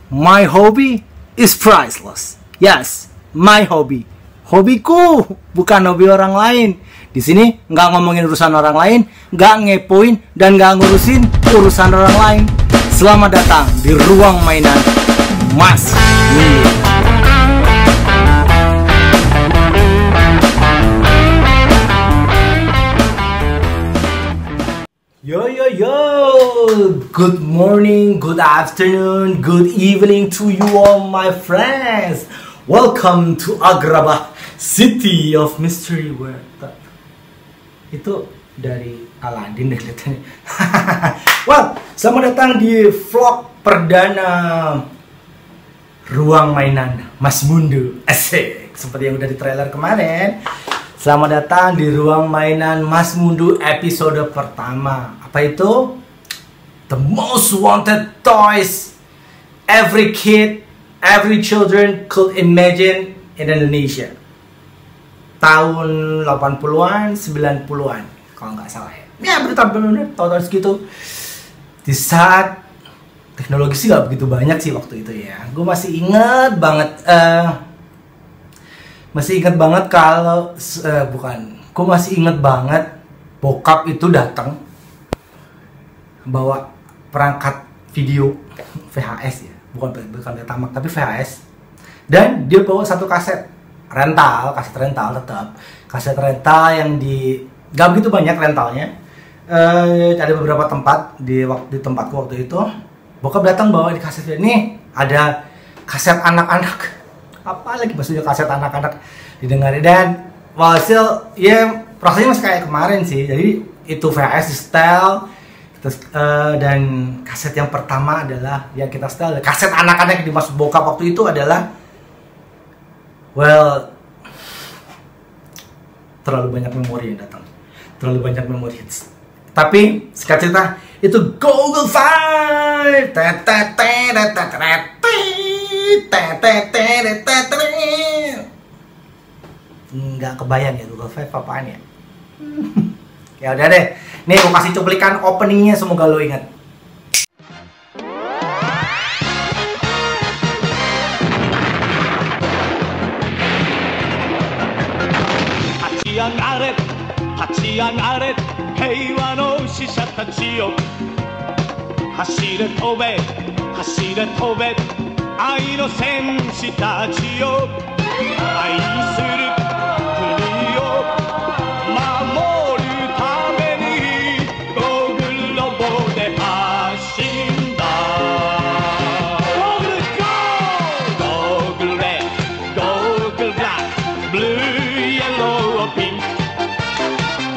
My hobby is priceless. Yes, my hobby. Hobiku bukan hobi orang lain. Di sini nggak ngomongin urusan orang lain, nggak ngepoin dan nggak ngurusin urusan orang lain. Selamat datang di ruang mainan Mas Mundu. Yo yo yo, good morning, good afternoon, good evening to you all my friends. Welcome to Agrabah, City of Mystery World. Itu dari Aladdin deh kelihatannya. Well, selamat datang di vlog perdana Ruang Mainan Mas Mundu. Asik, seperti yang udah di trailer kemarin. Selamat datang di Ruang Mainan Mas Mundu episode pertama. Apa itu? The most wanted toys every kid, every children could imagine in Indonesia. Tahun 80-an, 90-an kalau nggak salah ya. Ya bener-bener tahun segitu. Di saat teknologi sih nggak begitu banyak sih waktu itu ya. Gue masih ingat banget kalau gue masih inget banget bokap itu datang bawa perangkat video VHS ya, bukan Betamax tapi VHS, dan dia bawa satu kaset rental tetap kaset rental yang gak begitu banyak rentalnya. Ada beberapa tempat di tempatku waktu itu. Bokap datang bawa di kaset ini ada kaset anak-anak, apa lagi maksudnya kaset anak-anak didengarin, dan hasil ya prosesnya masih kayak kemarin sih. Jadi itu VHS di setel terus, dan kaset yang pertama adalah yang kita setel kaset anak-anak yang dimaksud bokap waktu itu adalah, well, terlalu banyak memori yang datang, terlalu banyak memori hits. Tapi singkat cerita itu Google 5. Nggak kebayang ya Google 5 apaan ya. Ya udah deh, nih gue kasih cuplikan openingnya, semoga lo ingat. Hachiagaret, 平和の使者たちよ。走れ飛べ、走れ飛べ、愛の戦士たちよ。愛する国を守るためにゴーグルロボで走んだ。ゴーグルゴー、ゴーグルレッド、ゴーグルブラック、ブルーイエローピンク、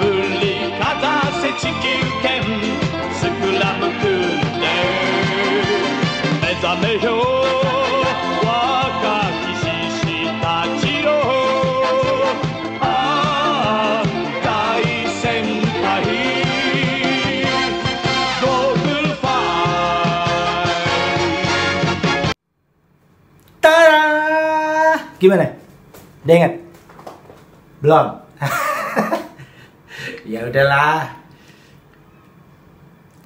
振りかざせ地球圏スクラムクルで目覚めよ若き獅子たちよ。ああ大戦隊ゴーグルファイ。 Tada! Gimana? Udah ingat? Belum? Ya udahlah.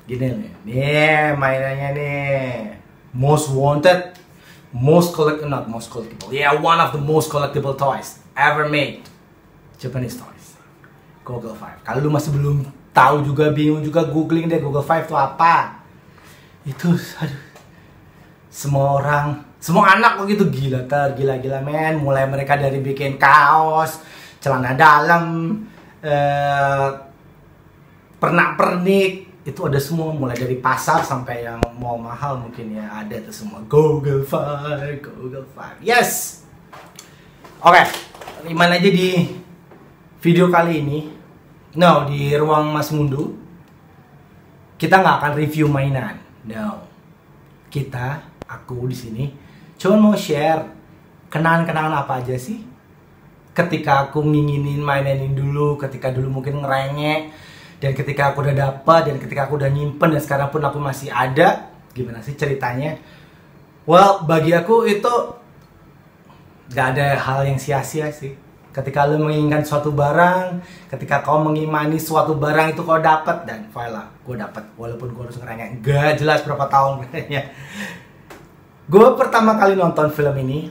Gini nih mainannya nih. Most wanted, not most collectible. Yeah, one of the most collectible toys ever made. Japanese toys. Google 5. Kalau lu masih belum tahu juga, bingung juga, googling deh Google 5 itu apa. Itu aduh. Semua anak begitu gila men. Mulai mereka dari bikin kaos, celana dalam, pernak-pernik, itu ada semua, mulai dari pasar sampai yang mau mahal mungkin ya, ada tuh semua. Google 5, yes. Oke, gimana aja di video kali ini? No, di Ruang Mas Mundu kita nggak akan review mainan. No, aku di sini cuma mau share kenangan-kenangan apa aja sih ketika aku nginginin mainan ini dulu, ketika dulu mungkin ngerengek, dan ketika aku udah dapat, dan ketika aku udah nyimpen, dan sekarang pun aku masih ada. Gimana sih ceritanya? Well, bagi aku itu gak ada hal yang sia-sia sih. Ketika lo menginginkan suatu barang, ketika kau mengimani suatu barang itu kau dapat, dan voila, gue dapat. Walaupun gue harus ngerengek, gak jelas berapa tahun. Gue pertama kali nonton film ini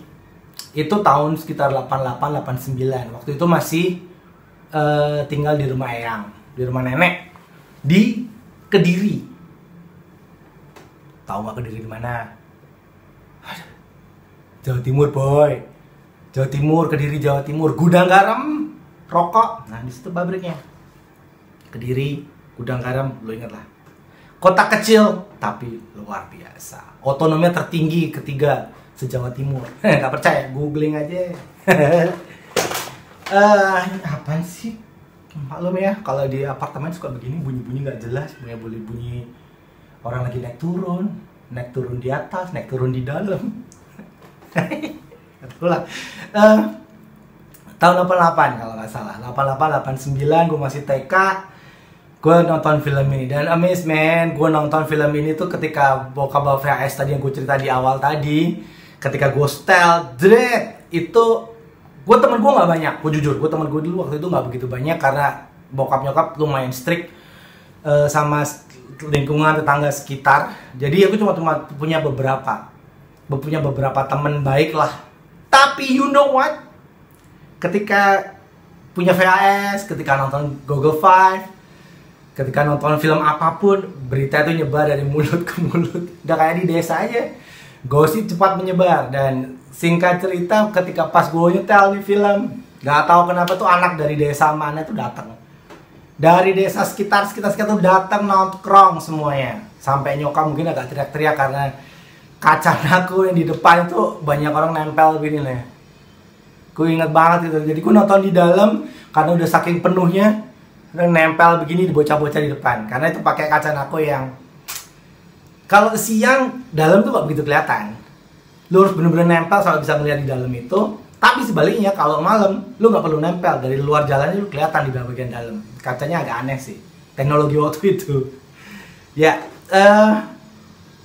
itu tahun sekitar 88-89. Waktu itu masih tinggal di rumah eyang, di rumah nenek di Kediri. Tahu nggak Kediri di mana? Jawa Timur, boy. Jawa Timur, Kediri, Jawa Timur. Gudang garam, rokok. Nah, di situ pabriknya. Kediri, gudang garam, lo inget lah. Kota kecil, tapi luar biasa. Otonominya tertinggi ketiga se-Jawa Timur. Gak percaya, googling aja. Ini apaan sih? Maklum ya, kalau di apartemen suka begini, bunyi-bunyi nggak jelas. Bunyi orang lagi naik turun di atas, naik turun di dalam. Itulah. Tahun 88 kalau nggak salah, 88-89 gue masih TK. Gue nonton film ini dan amazed man, gue nonton film ini tuh ketika bokap VHS tadi yang gue cerita di awal tadi, ketika gue setel, itu gue temen gue nggak banyak, gue jujur, gue temen gue dulu waktu itu nggak begitu banyak karena bokap nyokap lumayan strict sama lingkungan tetangga sekitar. Jadi aku cuma punya beberapa temen baik lah. Tapi you know what? Ketika punya VHS, ketika nonton Google Five, ketika nonton film apapun, berita itu nyebar dari mulut ke mulut. Udah kayak di desa aja, gosip cepat menyebar. Dan singkat cerita, ketika pas gue nyetel di film, gak tahu kenapa tuh anak dari desa mana tuh datang. Dari desa sekitar tuh datang nongkrong semuanya. Sampai nyokap mungkin agak teriak-teriak karena kaca aku yang di depan itu banyak orang nempel begini nih. Gue inget banget itu. Jadi gue nonton di dalam karena udah saking penuhnya, nempel begini di bocah-bocah di depan. Karena itu pakai kaca nako yang kalau siang dalam tuh gak begitu kelihatan. Lu harus bener-bener nempel sampai bisa ngeliat di dalam itu. Tapi sebaliknya kalau malam lu gak perlu nempel, dari luar jalannya lu kelihatan di bagian dalam. Kacanya agak aneh sih teknologi waktu itu. Ya,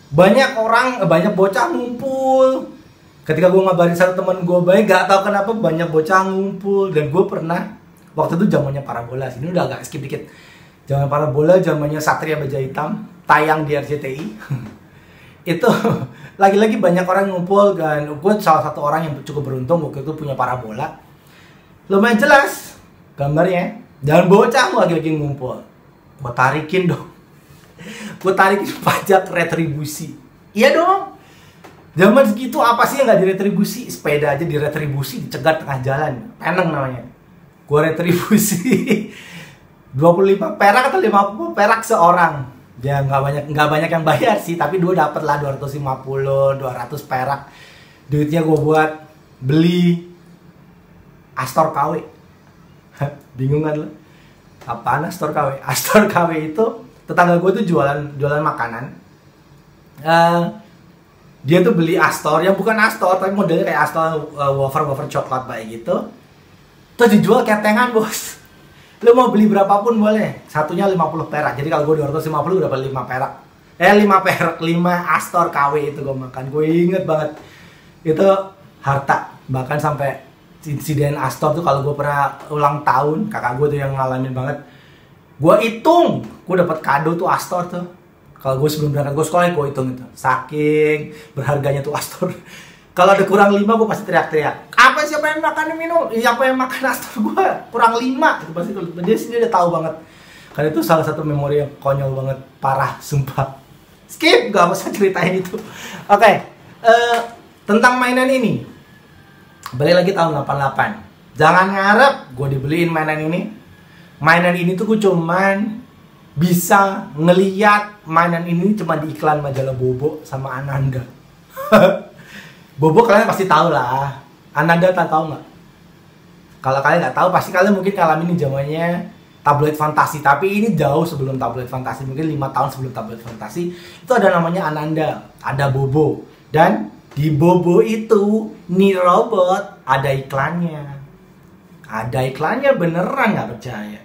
banyak bocah ngumpul. Ketika gue ngabarin satu teman gue baik, gak tau kenapa banyak bocah ngumpul. Dan gue pernah, waktu itu zamannya Parabola, ini udah agak skip dikit. Zaman Parabola, zamannya Satria Baja Hitam, tayang di RCTI. Itu lagi-lagi banyak orang ngumpul dan gue salah satu orang yang cukup beruntung waktu itu punya Parabola. Lumayan jelas gambarnya dan bocah lagi-lagi ngumpul. Gue tarikin dong. Gue tarikin pajak retribusi. Iya dong. Zaman segitu apa sih yang gak diretribusi? Sepeda aja diretribusi, dicegat tengah jalan. Peneng namanya. Gue retribusi 25 perak atau 50 perak seorang. Ya nggak banyak yang bayar sih, tapi gue dapet lah 250, 200 perak. Duitnya gue buat beli Astor KW. Bingung kan lo? Apaan Astor KW? Astor KW itu tetangga gue tuh jualan makanan. Dia tuh beli Astor yang bukan Astor, tapi modelnya kayak Astor wafer coklat kayak gitu. Terus dijual ketengan, bos. Lu mau beli berapapun boleh. Satunya 50 perak. Jadi kalau gue 250 dapat 5 perak. 5 Astor KW itu gue makan. Gue inget banget. Itu harta. Bahkan sampai insiden Astor tuh kalau gue pernah ulang tahun, kakak gue tuh yang ngalamin banget. Gue hitung, gue dapat kado tuh Astor tuh. Kalau gue sebelum berangkat gue sekolah, gue hitung itu. Saking berharganya tuh Astor. Kalau ada kurang 5, gue pasti teriak-teriak. Apa siapa yang makan minum? Siapa yang makan Astor gue? Kurang 5. Itu pasti dia udah tahu banget. Karena itu salah satu memori yang konyol banget, parah, sumpah. Skip, gak usah ceritain itu. Oke, tentang mainan ini. Balik lagi tahun 88. Jangan ngarep gue dibeliin mainan ini. Mainan ini tuh gue cuman bisa ngeliat mainan ini cuma di iklan majalah Bobo sama Ananda. Bobo kalian pasti tahu lah. Ananda tahu nggak? Kalau kalian nggak tahu, pasti kalian mungkin ngalamin di zamannya tabloid fantasi. Tapi ini jauh sebelum tabloid fantasi, mungkin 5 tahun sebelum tabloid fantasi. Itu ada namanya Ananda, ada Bobo. Dan di Bobo itu, nih robot, ada iklannya. Ada iklannya beneran, nggak percaya.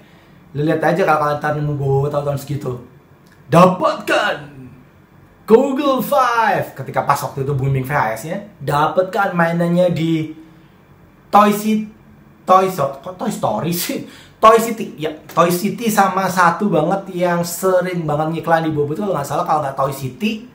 Lihat aja kalau kalian nemu Bobo tahun segitu. Dapatkan Google Five. Ketika pas waktu itu booming VHS ya, dapatkan mainannya di Toy Story sih. Toy City. Ya, Toy City sama satu banget yang sering banget ngiklan di Bobo itu kalau nggak salah, kalau nggak Toy City,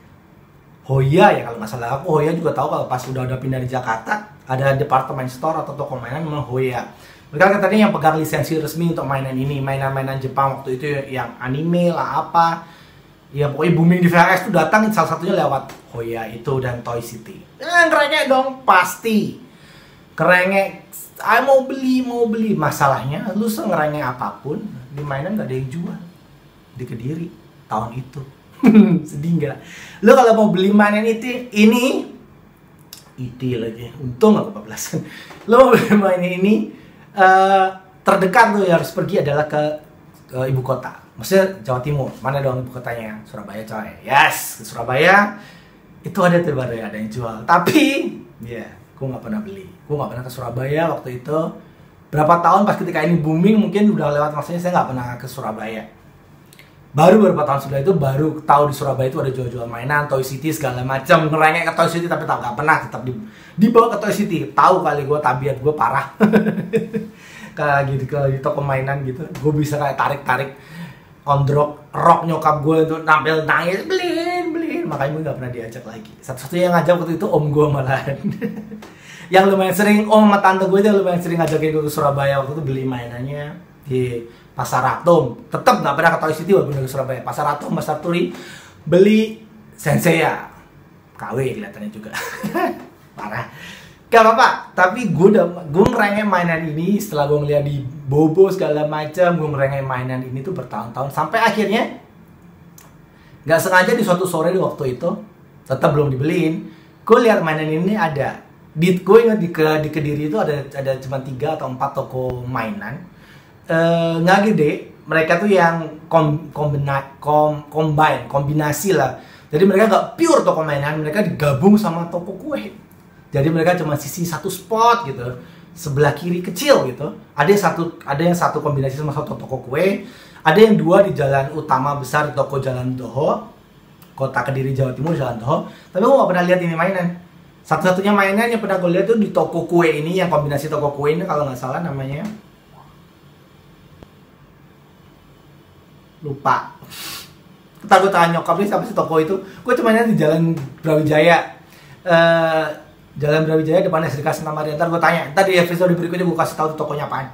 Hoya ya kalau nggak salah aku. Hoya juga tahu kalau pas udah pindah di Jakarta ada department store atau toko mainan memang Hoya. Mereka katanya yang pegang lisensi resmi untuk mainan ini, mainan-mainan Jepang waktu itu yang anime lah apa. Ya pokoknya booming di VHS tuh datang salah satunya lewat Hoya itu dan Toy City. Ngerengek dong pasti. Kerengek, mau beli. Masalahnya lu ngerengek apapun di mainan gak ada yang jual di Kediri tahun itu. Sedih nggak? Lu kalau mau beli mainan ini lagi, untung aku kebablasan. Lu mau beli mainan ini terdekat tuh yang harus pergi adalah ke ibu kota. Maksudnya Jawa Timur. Mana dong ibu kotanya? Surabaya coy. Yes, ke Surabaya itu ada tuh baru ada yang jual. Tapi ya, gue nggak pernah beli. Gue nggak pernah ke Surabaya waktu itu. Berapa tahun pas ketika ini booming mungkin udah lewat, maksudnya saya nggak pernah ke Surabaya. Baru beberapa tahun setelah itu baru tahu di Surabaya itu ada jual-jual mainan, Toy City segala macam. Ngerengek ke Toy City tapi nggak pernah tetap dibawa ke Toy City. Tahu kali gue tabiat gue parah. Kayak gitu kalau di toko mainan gitu, gue bisa kayak tarik ondrok rok nyokap gue untuk nampil nangis beliin. Makanya gue nggak pernah diajak lagi. Satu-satunya yang ngajak waktu itu om gue malahan. Yang lumayan sering, om sama tante gue itu lumayan sering ngajakin gue ke Surabaya waktu itu beli mainannya di Pasar Atom. Tetap nggak pernah ke Toy City walaupun ke Surabaya. Pasar Atom, Pasar Turi, beli Senseiya. KW kelihatannya juga. Parah. Gak apa-apa, tapi gue ngerengek mainan ini setelah gue ngeliat di Bobo segala macam, gue ngerengek mainan ini tuh bertahun-tahun sampai akhirnya nggak sengaja di suatu sore di waktu itu tetap belum dibeliin. Gue lihat mainan ini ada gue ingat di Kediri itu ada cuma 3 atau 4 toko mainan nggak gede. Mereka tuh yang kombinasi lah. Jadi mereka nggak pure toko mainan, mereka digabung sama toko kue. Jadi mereka cuma sisi satu spot gitu, sebelah kiri kecil gitu. Ada yang satu kombinasi sama satu toko kue. Ada yang 2 di jalan utama besar di toko Jalan Toho, kota Kediri Jawa Timur Jalan Toho. Tapi gue gak pernah lihat ini mainan. Satu-satunya mainan yang pernah gue lihat tuh di toko kue ini, yang kombinasi toko kue ini kalau nggak salah namanya lupa. Gue tanya nyokap nih siapa sih toko itu. Gue cuma lihat di Jalan Brawijaya. Jalan Brawijaya depan SDK Santa Maria. Ntar gue tanya, ntar di episode berikutnya gue kasih tahu tokonya apaan.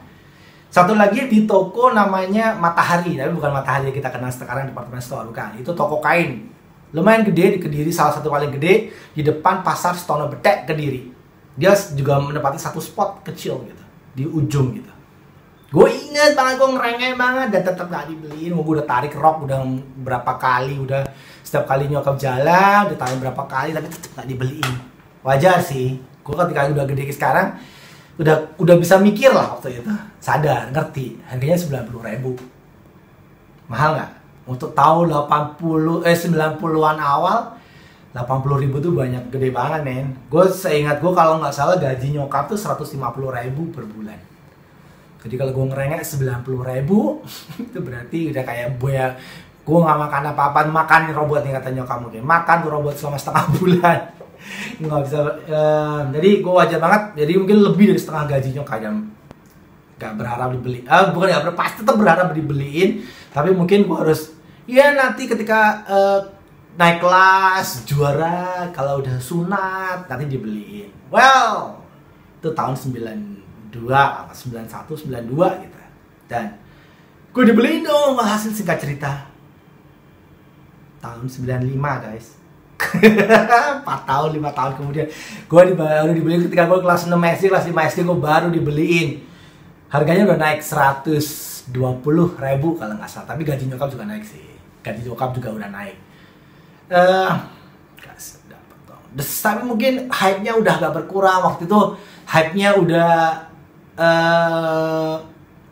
Satu lagi di toko namanya Matahari, tapi bukan Matahari yang kita kenal sekarang department store, bukan. Itu toko kain, lumayan gede di Kediri, salah satu paling gede di depan Pasar Stono Betek Kediri. Dia juga menempati satu spot kecil gitu di ujung gitu. Gue inget banget, gue ngerengek banget dan tetap gak dibeliin. Gue udah tarik rok udah berapa kali, udah setiap kali nyokap jalan udah tarik berapa kali tapi tetap gak dibeliin. Wajar sih, gue ketika udah gede sekarang udah bisa mikir lah waktu itu, sadar, ngerti, harganya 90.000, mahal nggak? Untuk tahun 90-an awal, 80.000 tuh banyak, gede banget men. Gue seingat gue kalau nggak salah gaji nyokap tuh 150.000 per bulan. Jadi kalau gue ngerengek 90.000, itu berarti udah kayak boya. Gue nggak makan apa-apa, makan robot nih kata nyokap mungkin, makan tuh robot selama setengah bulan. Nggak bisa, jadi gue wajar banget, jadi mungkin lebih dari setengah gajinya kadang nggak berharap dibeli, bukan nggak berharap, pasti tetap berharap dibeliin, tapi mungkin gue harus ya nanti ketika naik kelas juara, kalau udah sunat nanti dibeliin. Well, itu tahun 92, 91, 92 gitu, dan gue dibeliin dong. Hasil singkat cerita tahun 95 guys. 4 tahun, 5 tahun kemudian gue baru dibeliin ketika gue kelas 6 SD, kelas 5 SD gue baru dibeliin. Harganya udah naik 120.000 kalau nggak salah, tapi gaji nyokap juga naik sih. Gaji nyokap juga udah naik. Tapi mungkin hype-nya udah gak berkurang. Waktu itu hype-nya udah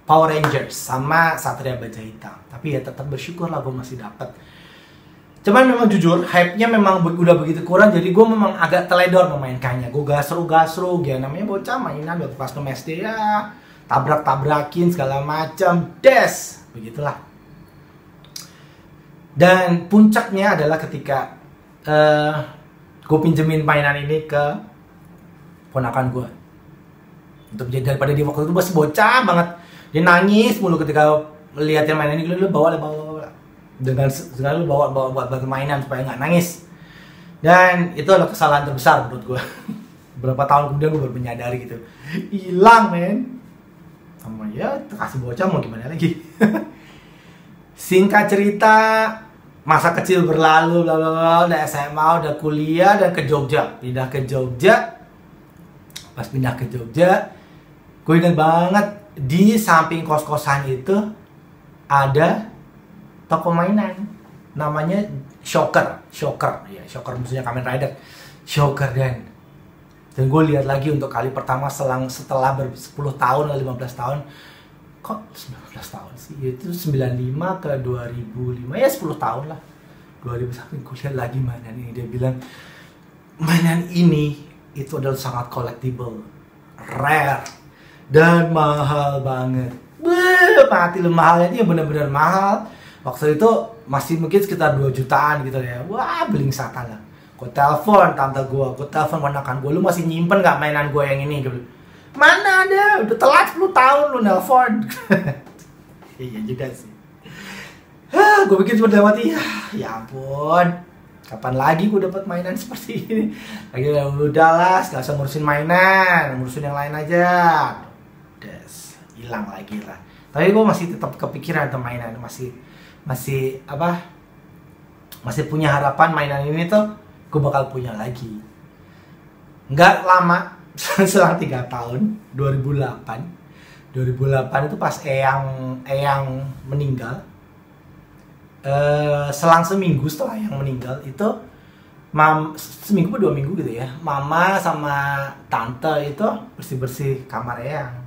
Power Rangers sama Satria Baja Hitam. Tapi ya tetap bersyukur lah gue masih dapet. Cuman memang jujur, hype-nya memang udah begitu kurang, jadi gue memang agak teledor memainkannya. Gue gasru, ya namanya bocah mainan waktu pas ke SD ya, tabrak-tabrakin segala macam, begitulah. Dan puncaknya adalah ketika gue pinjemin mainan ini ke ponakan gue. Untuk jadi daripada dia waktu itu masih bocah banget, dia nangis mulu ketika melihatnya mainan ini, lu bawa. Dengan segala lu bawa buat mainan supaya nggak nangis. Dan itu adalah kesalahan terbesar menurut gue. Berapa tahun kemudian gue baru menyadari gitu. Hilang men. Sama ya kasih bocah mau gimana lagi. Singkat cerita, masa kecil berlalu, bla bla bla, udah SMA, udah kuliah, dan ke Jogja. Pindah ke Jogja. Pas pindah ke Jogja, gue ingat banget di samping kos-kosan itu ada toko mainan. Namanya Shocker, ya Shocker maksudnya Kamen Rider, Shocker dan gue lihat lagi untuk kali pertama setelah 10 tahun atau 15 tahun, kok 19 tahun sih, itu 95 ke 2005, ya 10 tahun lah, 2001 gue lihat lagi mainan ini, dia bilang mainan ini itu adalah sangat collectible, rare, dan mahal banget. Mati lu mahalnya, ini bener-bener mahal. Waktu itu masih mungkin sekitar 2 jutaan gitu ya. Wah, beling satan lah. Gue telepon tante gue telepon ponakan gue, lu masih nyimpen gak mainan gue yang ini? Gue bilang, mana ada, udah telat 10 tahun lu nelpon. Iya juga sih. Gue pikir cuma dapat ya ampun, kapan lagi gue dapat mainan seperti ini? Lagi udahlah, gak usah ngurusin mainan, ngurusin yang lain aja. Des, hilang lagi lah. Tapi gue masih tetap kepikiran tuh mainan, masih punya harapan mainan ini tuh gue bakal punya lagi. Nggak lama, selang 3 tahun, 2008 itu pas Eyang meninggal. Selang seminggu setelah Eyang meninggal itu, seminggu atau 2 minggu gitu ya, mama sama tante itu bersih-bersih kamar Eyang.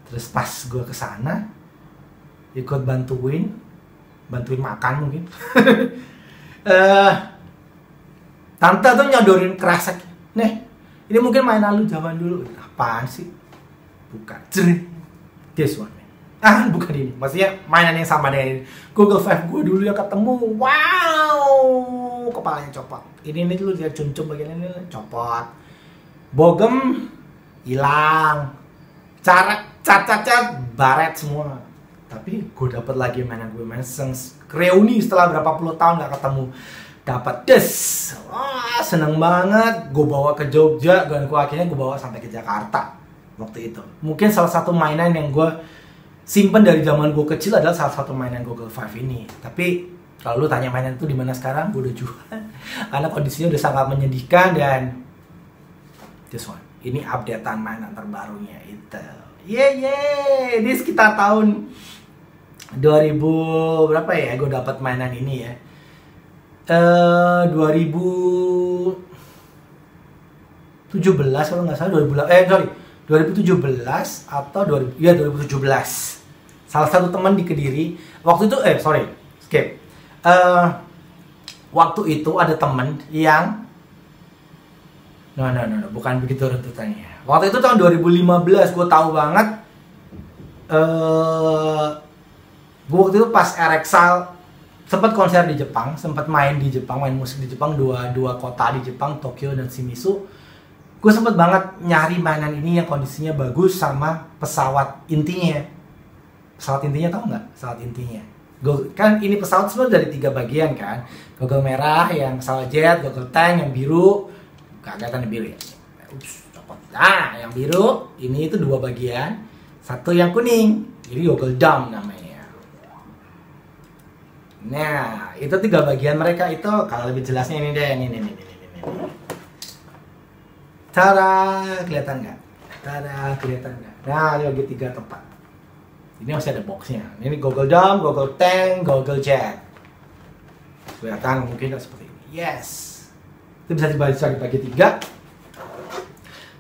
Terus pas gue kesana ikut bantuin makan mungkin. Tante tuh nyodorin kresek, nih ini mungkin mainan lu zaman dulu. Apaan sih? Bukan, this one. Bukan ini, maksudnya mainan yang sama dengan ini. Google 5 gue dulu yang ketemu, wow, kepalanya copot. Ini dulu dia cum-cum bagian ini copot, bogem hilang, cat baret semua. Tapi gue dapet lagi mainan gue, reuni setelah berapa puluh tahun gak ketemu, dapat seneng banget. Gue bawa ke Jogja dan akhirnya gue bawa sampai ke Jakarta waktu itu. Mungkin salah satu mainan yang gue simpen dari zaman gue kecil adalah salah satu mainan Google 5 ini. Tapi kalau lu tanya mainan itu di mana sekarang, gue udah jual karena kondisinya udah sangat menyedihkan. Dan this one, ini updatean mainan terbarunya itu. Ini sekitar tahun 2000 berapa ya gue dapat mainan ini ya. 2017 kalau nggak salah, 2017 atau 2017. Salah satu teman di Kediri waktu itu, skip. Waktu itu ada teman yang no, bukan begitu runtutannya. Waktu itu tahun 2015 gue tahu banget. Gue waktu itu pas Erexal sempat konser di Jepang, sempat main musik di Jepang, dua kota di Jepang, Tokyo dan Shimizu. Gue sempet banget nyari mainan ini yang kondisinya bagus sama pesawat intinya. Pesawat intinya tahu nggak? Pesawat intinya. Kan ini pesawat sebenarnya dari 3 bagian kan. Gogol merah yang pesawat jet, gogol tank yang biru. Gak kelihatan yang biru ya. Nah, yang biru ini itu 2 bagian. Satu yang kuning. Jadi gogol dome namanya. Nah, itu 3 bagian mereka itu. Kalau lebih jelasnya ini deh, ini. Tada, kelihatan nggak? Nah, ini bagi 3 tempat. Ini masih ada boxnya. Ini goggle dome, goggle tank, goggle jet. Kelihatan mungkin seperti ini. Yes. Itu bisa dibagi 3.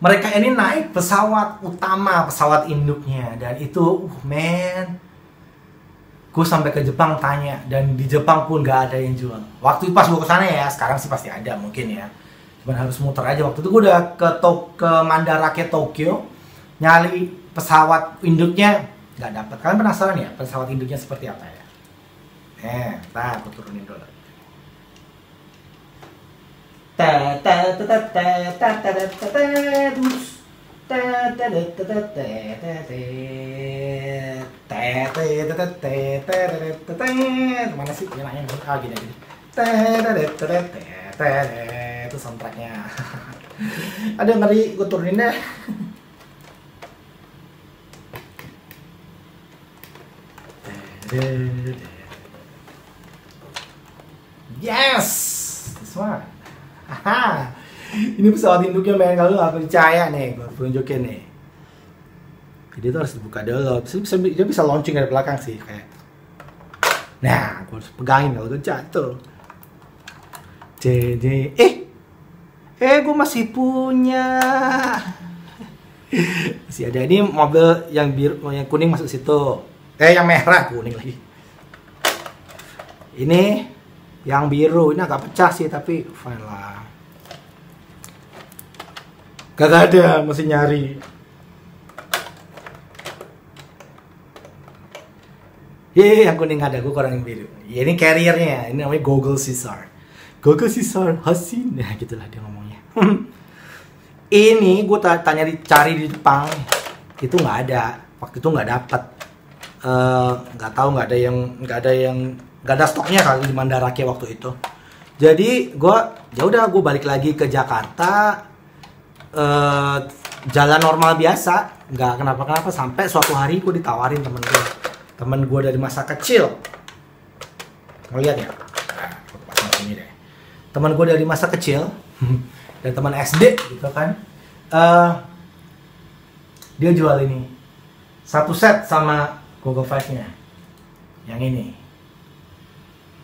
Mereka ini naik pesawat utama, pesawat induknya, dan itu, gue sampai ke Jepang tanya, dan di Jepang pun gak ada yang jual. Waktu pas gue kesana ya, sekarang sih pasti ada mungkin ya. Cuman harus muter aja. Waktu itu gue udah ke Mandarake Tokyo, nyari pesawat induknya, gak dapet. Kalian penasaran ya pesawat induknya seperti apa ya? Ntar aku turunin dulu. Mana sih? Gini. itu soundtracknya. Ada ngeri, gue turunin deh. Yes, this one. Aha. Ini pesawat induknya main kalau aku percaya nih, gue tunjukin nih. Jadi itu harus dibuka dulu. Dia bisa launching dari belakang sih kayak. Nah, gue harus pegangin kalau itu jatuh. Jadi, gue masih punya. Masih ada ini mobil yang biru, yang kuning masuk situ. Yang merah, kuning lagi. Ini yang biru, ini agak pecah sih tapi fine lah. Gak ada, masih nyari. Yang kuning ada, gue kurang yang biru. Ini carriernya, ini namanya Google Caesar. Google Caesar Hasin, ya gitulah dia ngomongnya. Ini gue tanya cari di Jepang, itu nggak ada. Waktu itu nggak dapet. Nggak tahu, nggak ada stoknya kali di Mandarake waktu itu. Jadi gue balik lagi ke Jakarta. Jalan normal biasa, nggak kenapa-kenapa, sampai suatu hari gue ditawarin temen gue dari masa kecil. Ngeliat ya, ini deh, temen gue dari masa kecil dan teman SD gitu kan. Dia jual ini satu set sama Google Five nya, yang ini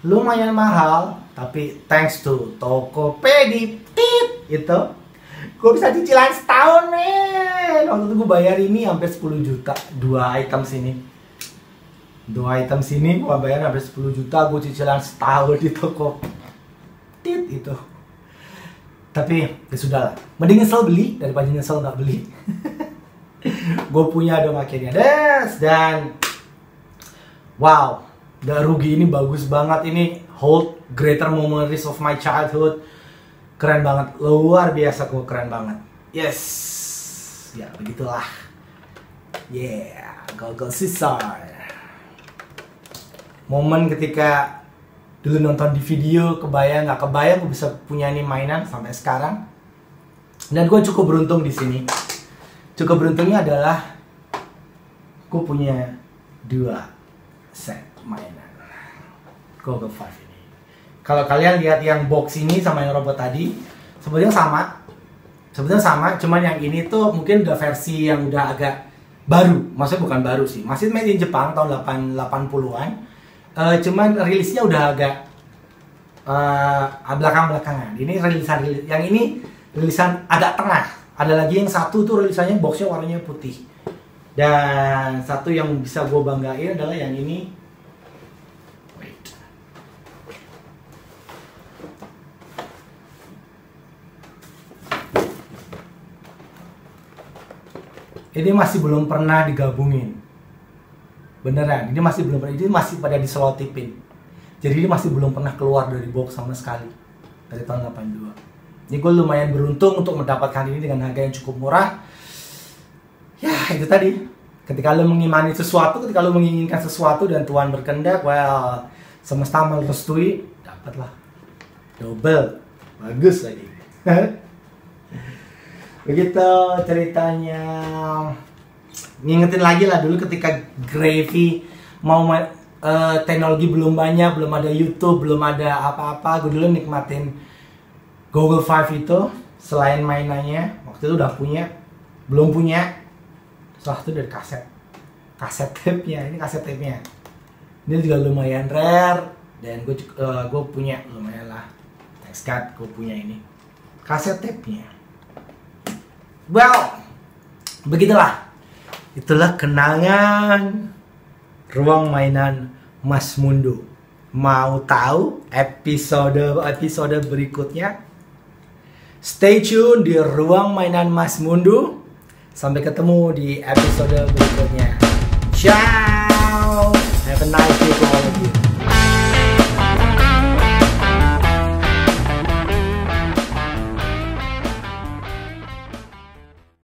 lumayan mahal, tapi thanks to Tokopedia itu gue bisa cicilan setahun, men. Waktu itu gue bayar ini hampir 10 juta. Dua item sini gue bayar hampir 10 juta. Gue cicilan setahun di toko itu. Tapi ya sudah lah, mending nyesel beli daripada nyesel nggak beli. Gue punya dong akhirnya, dan wow, gak rugi. Ini bagus banget. Ini hold greater memories of my childhood. Keren banget, luar biasa, gue keren banget. Yes, ya begitulah. Yeah, Google Caesar. Momen ketika dulu nonton di video, nggak kebayang gue bisa punya ini mainan sampai sekarang. Dan gue cukup beruntung di sini. Cukup beruntungnya adalah gue punya 2 set mainan Google Five ini. Kalau kalian lihat yang box ini sama yang robot tadi, sebetulnya sama, cuman yang ini tuh mungkin udah versi yang udah agak baru. Maksudnya bukan baru sih, masih made in Jepang tahun 80-an. Cuman rilisnya udah agak belakang-belakangan. Ini yang ini rilisan agak tengah. Ada lagi yang satu tuh rilisannya boxnya warnanya putih. Dan satu yang bisa gue banggain adalah yang ini. Ini masih belum pernah digabungin. Beneran, ini masih belum pernah. Ini masih pada diselotipin. Jadi ini masih belum pernah keluar dari box sama sekali. Dari tahun 82. Jadi gue lumayan beruntung untuk mendapatkan ini dengan harga yang cukup murah. Ya, itu tadi. Ketika lo mengimani sesuatu, ketika lo menginginkan sesuatu dan Tuhan berkehendak, well, semesta merestui, dapatlah. Double. Bagus lagi. Begitu ceritanya. Ngingetin lagi lah dulu ketika Gravy mau teknologi belum banyak, belum ada YouTube, belum ada apa-apa. Gue dulu nikmatin Google Five itu. Selain mainannya, waktu itu udah punya, belum punya. Setelah itu dari kaset tape-nya. Ini kaset tape-nya. Ini juga lumayan rare. Dan gue punya lumayan lah. Thanks God, gue punya ini kaset tape-nya. Well, begitulah. Itulah kenangan ruang mainan Mas Mundo. Mau tahu episode berikutnya? Stay tune di ruang mainan Mas Mundo. Sampai ketemu di episode berikutnya. Ciao. Have a nice day to all of you.